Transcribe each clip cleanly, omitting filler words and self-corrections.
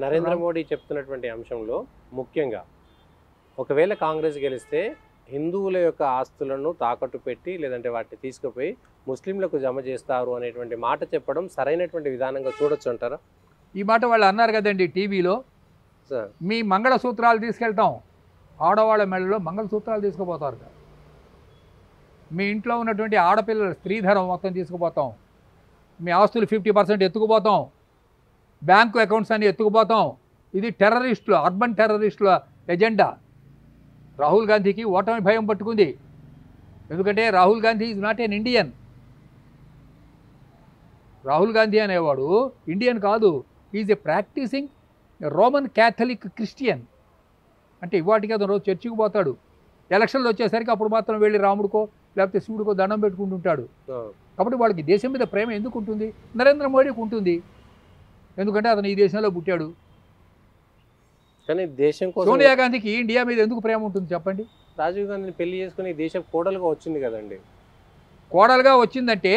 నరేంద్ర మోడీ చెప్తున్నటువంటి అంశంలో ముఖ్యంగా ఒకవేళ కాంగ్రెస్ గెలిస్తే హిందువుల యొక్క ఆస్తులను తాకట్టు పెట్టి లేదంటే వాటిని తీసుకుపోయి ముస్లింలకు జమ చేస్తారు అనేటువంటి మాట చెప్పడం సరైనటువంటి విధానంగా చూడొచ్చు అంటారా? ఈ మాట వాళ్ళు అన్నారు కదండి టీవీలో, సార్ మీ మంగళసూత్రాలు తీసుకెళ్తాం, ఆడవాళ్ళ మెడలో మంగళసూత్రాలు తీసుకుపోతారు. మీ ఇంట్లో ఉన్నటువంటి ఆడపిల్లల స్త్రీధనం మొత్తం తీసుకుపోతాం, మీ ఆస్తులు 50% ఎత్తుకుపోతాం, బ్యాంకు అకౌంట్స్ అన్ని ఎత్తుకుపోతాం. ఇది టెర్రరిస్టులు, అర్బన్ టెర్రరిస్టుల ఎజెండా. రాహుల్ గాంధీకి ఓటమి భయం పట్టుకుంది. ఎందుకంటే Rahul Gandhi is not an Indian. Rahul Gandhi అనేవాడు ఇండియన్ కాదు, is a practising Roman Catholic Christian. అంటే ఇవాటికి అతను రోజు చర్చికి పోతాడు, ఎలక్షన్లు వచ్చేసరికి అప్పుడు మాత్రం వెళ్ళి రాముడికో లేకపోతే శివుడికో దండం పెట్టుకుంటుంటాడు. కాబట్టి వాళ్ళకి దేశం మీద ప్రేమ ఎందుకు ఉంటుంది? నరేంద్ర మోడీకి ఉంటుంది, ఎందుకంటే అతను ఈ దేశంలో పుట్టాడు. కానీ దేశం కోసం సోనియా గాంధీకి ఇండియా మీద ఎందుకు ప్రేమ ఉంటుంది చెప్పండి? రాజీవ్ గాంధీని పెళ్లి చేసుకుని దేశం కోడలుగా వచ్చింది కదండి. కోడలుగా వచ్చిందంటే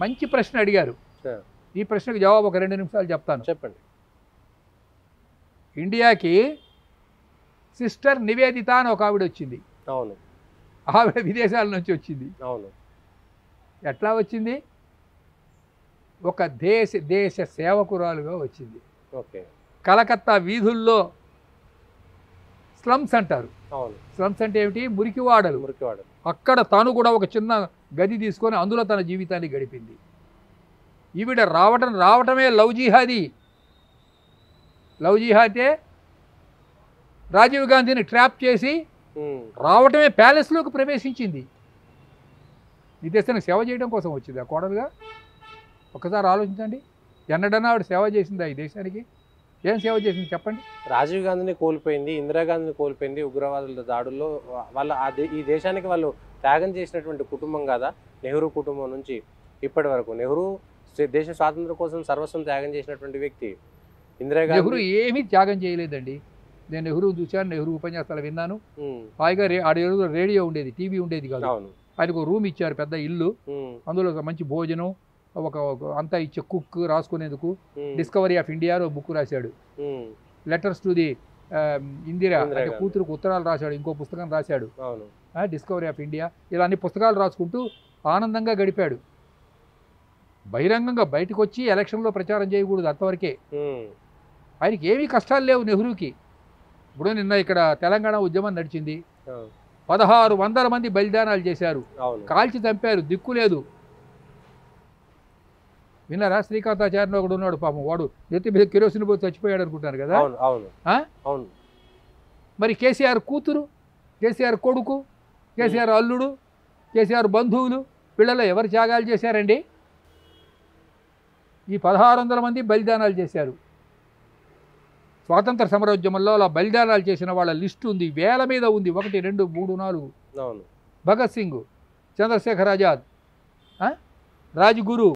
మంచి ప్రశ్న అడిగారు. సార్ ఈ ప్రశ్నకు జవాబు ఒక 2 నిమిషాలు చెప్తాను. చెప్పండి. ఇండియాకి సిస్టర్ నివేదిత అని ఒక ఆవిడ వచ్చింది. అవును ఆవిడ విదేశాల నుంచి వచ్చింది. అవును ఎట్లా వచ్చింది? ఒక దేశ సేవకురాలుగా వచ్చింది. ఓకే. కలకత్తా వీధుల్లో స్లమ్స్ అంటారు. అవును. స్లమ్స్ అంటే ఏమిటి? మురికివాడలు. మురికివాడలు. అక్కడ తాను కూడా ఒక చిన్న గది తీసుకొని అందులో తన జీవితాన్ని గడిపింది. ఈవిడ రావటమే లవ్ జిహాదీ. లవ్ జిహాదే రాజీవ్ గాంధీని ట్రాప్ చేసి రావటమే ప్యాలెస్లోకి ప్రవేశించింది. ఈ దేశానికి సేవ చేయడం కోసం వచ్చింది ఆ కోడలుగా. ఒకసారి ఆలోచించండి, ఎన్నడన్నా ఆవిడ సేవ చేసిందా ఈ దేశానికి? ఏం సేవ చేసింది చెప్పండి? రాజీవ్ గాంధీని కోల్పోయింది, ఇందిరాగాంధీని కోల్పోయింది ఉగ్రవాదుల దాడుల్లో. వాళ్ళ ఈ దేశానికి వాళ్ళు త్యాగం చేసినటువంటి కుటుంబం కాదా నెహ్రూ కుటుంబం నుంచి ఇప్పటి వరకు? నెహ్రూ దేశ స్వాతంత్రం కోసం సర్వస్వం త్యాగం చేసినటువంటి వ్యక్తి. ఇందిరాగాంధీ నెహ్రూ ఏమీ త్యాగం చేయలేదండి. నేను నెహ్రూ చూశాను, నెహ్రూ ఉపన్యాసాలు విన్నాను. హాయిగా రేడియో ఉండేది, టీవీ ఉండేది కాదు. ఆయనకు రూమ్ ఇచ్చారు, పెద్ద ఇల్లు, అందులో మంచి భోజనం, ఒక అంతా ఇచ్చే కుక్ రాసుకునేందుకు. డిస్కవరీ ఆఫ్ ఇండియా బుక్ రాశాడు. లెటర్స్ టు ది ఇందిరా అంటే కూతురుకు ఉత్తరాలు రాశాడు. ఇంకో పుస్తకం రాశాడు, డిస్కవరీ ఆఫ్ ఇండియా. ఇలా అన్ని పుస్తకాలు రాసుకుంటూ ఆనందంగా గడిపాడు. బహిరంగంగా బయటకు వచ్చి ఎలక్షన్లో ప్రచారం చేయకూడదు, అంతవరకే. ఆయనకి ఏమీ కష్టాలు లేవు నెహ్రూకి. ఇప్పుడు నిన్న ఇక్కడ తెలంగాణ ఉద్యమం నడిచింది, 1600 మంది బలిదానాలు చేశారు, కాల్చి చంపారు, దిక్కు లేదు. విన్నారా? శ్రీకాంతాచార్య ఒకడు ఉన్నాడు పాపం, వాడు నెత్తి మీద కిరోసిన్ పోయి చచ్చిపోయాడు అనుకుంటారు కదా. మరి కేసీఆర్ కూతురు, కేసీఆర్ కొడుకు, కేసీఆర్ అల్లుడు, కేసీఆర్ బంధువులు, పిల్లలు ఎవరు త్యాగాలు చేశారండి? ఈ 1600 మంది బలిదానాలు చేశారు. స్వాతంత్ర సమరోద్యమంలో అలా బలిదానాలు చేసిన వాళ్ళ లిస్టు ఉంది, వేల మీద ఉంది. 1 2 3 4. భగత్ సింగ్, చంద్రశేఖర్ ఆజాద్, రాజ్గురు,